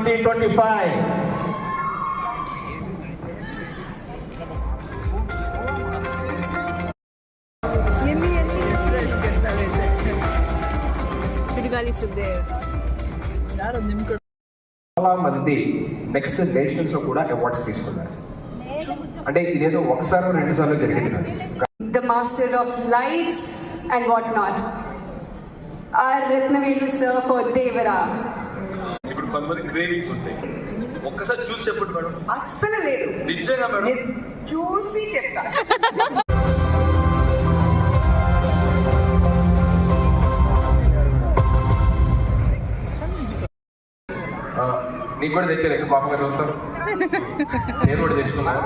2025. చాలా మంది next nationals లో కూడా అవార్డ్స్ తీసుకున్నారు. అంటే ఇదేదో ఒకసారి రెండు సార్లు జరిగింది. The master of lights and whatnot, our Ratnavelu sir for Devara. ఇప్పుడు కొంతమంది క్రేవింగ్స్ ఉంటాయి. ఒక్కసారి చూసి చెప్పండి మేడం. అస్సలు లేదు. నిజంగా మేడం చూసి చెప్తా. నీకు కూడా తెచ్చేది ఎక్కువ పాప గారు వస్తారు. నేను కూడా తెచ్చుకున్నాను.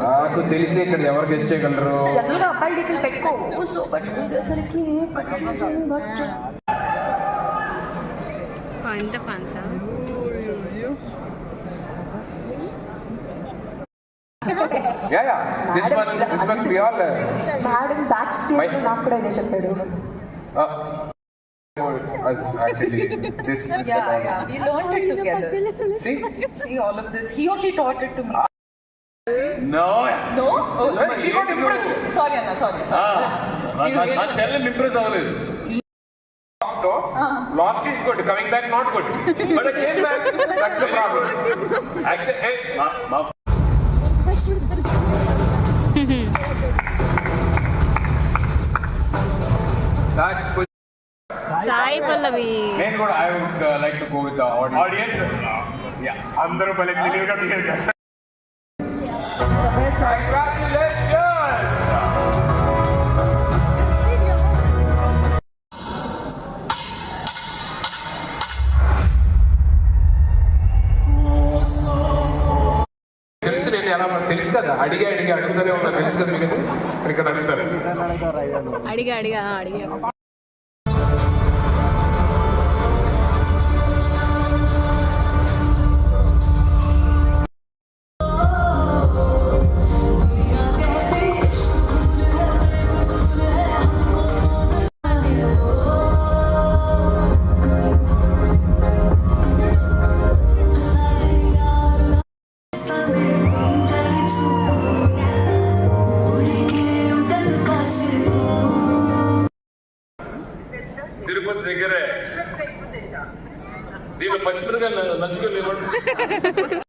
నాకు తెలిసి ఇక్కడ ఎవరు గెస్ట్ చేయగలరు? ఎంత ఫాన్సా? మేడం బ్యాక్ స్టేజ్ నాకు కూడా ఇదే చెప్పాడు. Actually, this Yeah. We learned it together. See all of this. He only taught it to me. No. No? Oh, she got impressed. Sorry, Anna. Sorry. నా చెల్లెలు ఇంప్రెస్ అవ్వలేదు. Lost is good, coming back not good. But I came back, that's the problem. Actually, hey, that's good. Sai Pallavi. నేను కూడా I would like to go with the audience. Yeah. అందరూ భలే తెలివిగా behave చేస్తారు. Congratulations. తెలుసు, నేను ఎలా తెలుసు కదా, అడుగుతూనే ఉన్నా, తెలుసు కదా మీకు. ఇక్కడ అడుగుతారు. అడిగా తిరుపతి దగ్గరే దీనిలో పచ్చిమిరకాయలు నంచుకొని ఇవ్వండి.